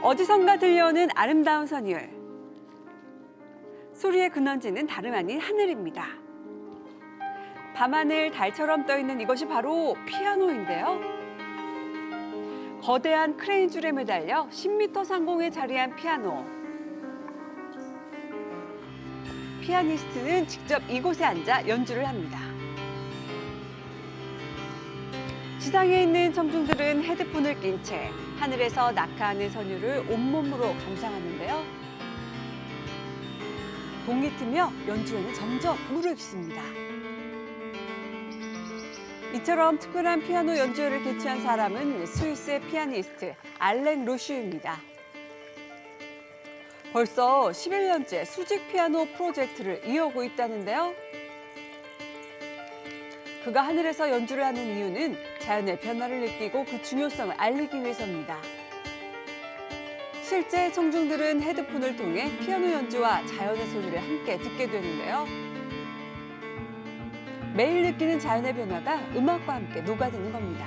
어디선가 들려오는 아름다운 선율. 소리의 근원지는 다름 아닌 하늘입니다. 밤하늘 달처럼 떠있는 이것이 바로 피아노인데요. 거대한 크레인 줄에 매달려 10m 상공에 자리한 피아노. 피아니스트는 직접 이곳에 앉아 연주를 합니다. 지상에 있는 청중들은 헤드폰을 낀 채 하늘에서 낙하하는 선율을 온몸으로 감상하는데요. 동이 트며 연주에는 점점 무르익습니다. 이처럼 특별한 피아노 연주회를 개최한 사람은 스위스의 피아니스트 알랭 루슈입니다. 벌써 11년째 수직 피아노 프로젝트를 이어오고 있다는데요. 그가 하늘에서 연주를 하는 이유는 자연의 변화를 느끼고 그 중요성을 알리기 위해서입니다. 실제 청중들은 헤드폰을 통해 피아노 연주와 자연의 소리를 함께 듣게 되는데요. 매일 느끼는 자연의 변화가 음악과 함께 녹아드는 겁니다.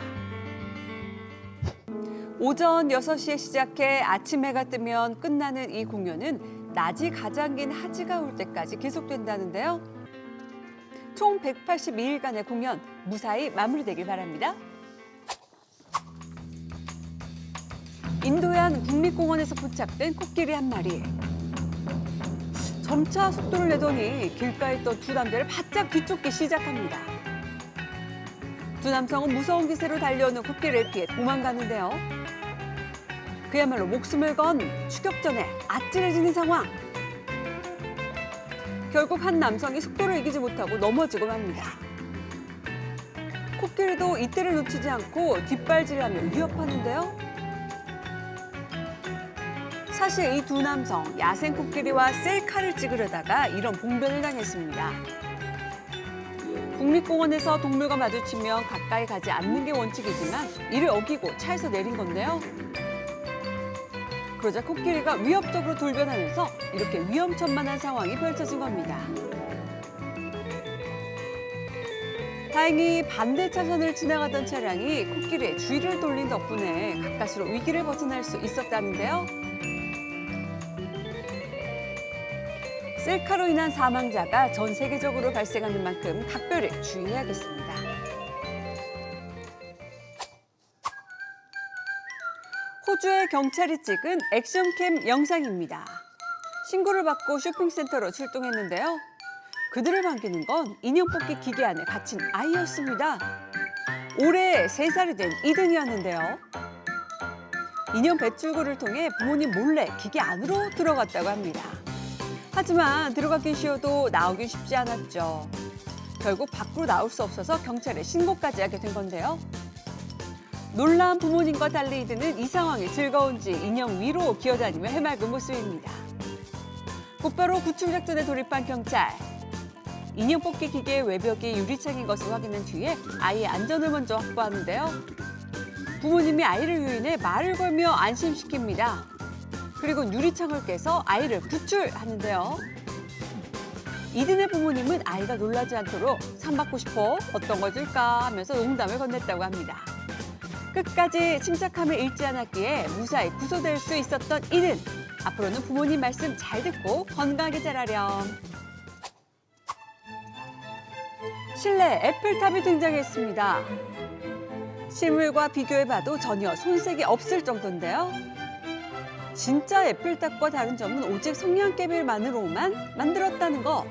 오전 6시에 시작해 아침 해가 뜨면 끝나는 이 공연은 낮이 가장 긴 하지가 올 때까지 계속된다는데요. 총 182일간의 공연 무사히 마무리되길 바랍니다. 인도의 한 국립공원에서 포착된 코끼리 한 마리. 점차 속도를 내더니 길가에 있던 두 남자를 바짝 뒤쫓기 시작합니다. 두 남성은 무서운 기세로 달려오는 코끼리를 피해 도망가는데요. 그야말로 목숨을 건 추격전에 아찔해지는 상황. 결국 한 남성이 속도를 이기지 못하고 넘어지고 맙니다. 코끼리도 이때를 놓치지 않고 뒷발질을 하며 위협하는데요. 사실 이 두 남성, 야생 코끼리와 셀카를 찍으려다가 이런 봉변을 당했습니다. 국립공원에서 동물과 마주치면 가까이 가지 않는 게 원칙이지만 이를 어기고 차에서 내린 건데요. 그러자 코끼리가 위협적으로 돌변하면서 이렇게 위험천만한 상황이 펼쳐진 겁니다. 다행히 반대 차선을 지나가던 차량이 코끼리의 주의를 돌린 덕분에 가까스로 위기를 벗어날 수 있었다는데요. 셀카로 인한 사망자가 전 세계적으로 발생하는 만큼 각별히 주의해야겠습니다. 호주의 경찰이 찍은 액션캠 영상입니다. 신고를 받고 쇼핑센터로 출동했는데요. 그들을 반기는 건 인형 뽑기 기계 안에 갇힌 아이였습니다. 올해 3살이 된 이든이었는데요. 인형 배출구를 통해 부모님 몰래 기계 안으로 들어갔다고 합니다. 하지만 들어가긴 쉬워도 나오긴 쉽지 않았죠. 결국 밖으로 나올 수 없어서 경찰에 신고까지 하게 된 건데요. 놀란 부모님과 달리 이든은 이 상황이 즐거운지 인형 위로 기어다니며 해맑은 모습입니다. 곧바로 구출 작전에 돌입한 경찰. 인형 뽑기 기계의 외벽이 유리창인 것을 확인한 뒤에 아이의 안전을 먼저 확보하는데요. 부모님이 아이를 유인해 말을 걸며 안심시킵니다. 그리고 유리창을 깨서 아이를 구출하는데요. 이든의 부모님은 아이가 놀라지 않도록 상 받고 싶어? 어떤 거 줄까? 하면서 농담을 건넸다고 합니다. 끝까지 침착함을 잃지 않았기에 무사히 구조될 수 있었던 이든. 앞으로는 부모님 말씀 잘 듣고 건강하게 자라렴. 실내 에펠탑이 등장했습니다. 실물과 비교해봐도 전혀 손색이 없을 정도인데요. 진짜 에펠탑과 다른 점은 오직 성냥개비만으로만 만들었다는 거.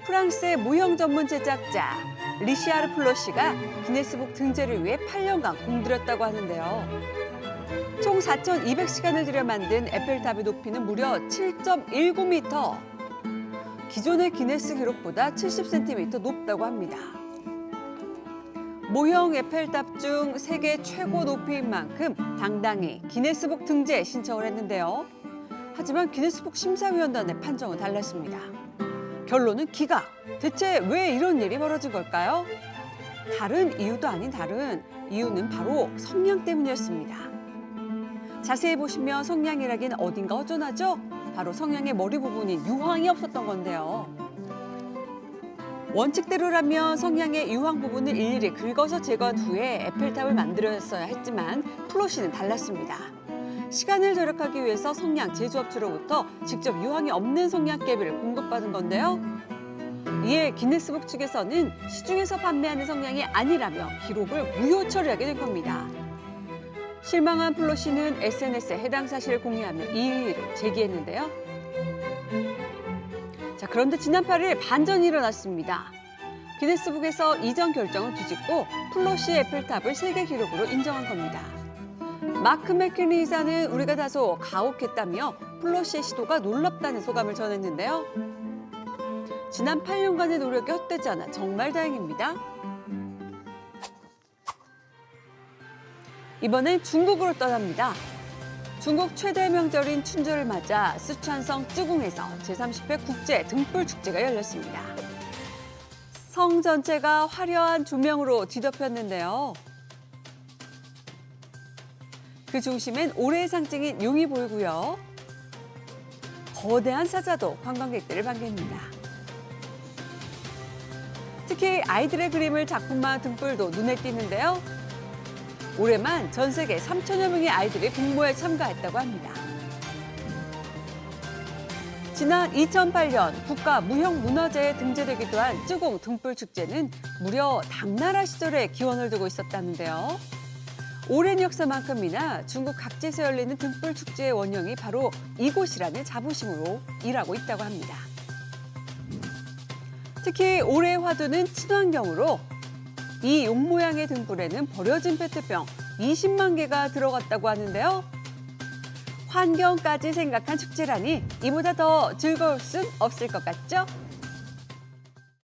프랑스의 모형 전문 제작자 리시아르 플로 씨가 기네스북 등재를 위해 8년간 공들였다고 하는데요. 총 4,200시간을 들여 만든 에펠탑의 높이는 무려 7.19m. 기존의 기네스 기록보다 70cm 높다고 합니다. 모형 에펠탑 중 세계 최고 높이인 만큼 당당히 기네스북 등재에 신청을 했는데요. 하지만 기네스북 심사위원단의 판정은 달랐습니다. 결론은 기각. 대체 왜 이런 일이 벌어진 걸까요? 다른 이유도 아닌 다른 이유는 바로 성냥 때문이었습니다. 자세히 보시면 성냥이라긴 어딘가 허전하죠? 바로 성냥의 머리 부분인 유황이 없었던 건데요. 원칙대로라면 성냥의 유황 부분을 일일이 긁어서 제거한 후에 에펠탑을 만들었어야 했지만 플로 씨는 달랐습니다. 시간을 절약하기 위해서 성냥 제조업체로부터 직접 유황이 없는 성냥개비를 공급받은 건데요. 이에 기네스북 측에서는 시중에서 판매하는 성냥이 아니라며 기록을 무효 처리하게 된 겁니다. 실망한 플로 씨는 SNS에 해당 사실을 공유하며 이의를 제기했는데요. 자, 그런데 지난 8일 반전이 일어났습니다. 기네스북에서 이전 결정을 뒤집고 플로 씨의 에펠탑을 세계 기록으로 인정한 겁니다. 마크 맥키니 이사는 우리가 다소 가혹했다며 플로 씨의 시도가 놀랍다는 소감을 전했는데요. 지난 8년간의 노력이 헛되지 않아 정말 다행입니다. 이번엔 중국으로 떠납니다. 중국 최대 명절인 춘절을 맞아 스촨성 쯔궁에서 제30회 국제 등불 축제가 열렸습니다. 성 전체가 화려한 조명으로 뒤덮였는데요. 그 중심엔 올해의 상징인 용이 보이고요. 거대한 사자도 관광객들을 반깁니다. 특히 아이들의 그림을 작품화한 등불도 눈에 띄는데요. 올해만 전 세계 3천여 명의 아이들이 공모에 참가했다고 합니다. 지난 2008년 국가무형문화재에 등재되기도 한 쯔궁 등불축제는 무려 당나라 시절에 기원을 두고 있었다는데요. 오랜 역사만큼이나 중국 각지에서 열리는 등불축제의 원형이 바로 이곳이라는 자부심으로 일하고 있다고 합니다. 특히 올해 화두는 친환경으로 이 용 모양의 등불에는 버려진 페트병 20만 개가 들어갔다고 하는데요. 환경까지 생각한 축제라니 이보다 더 즐거울 순 없을 것 같죠?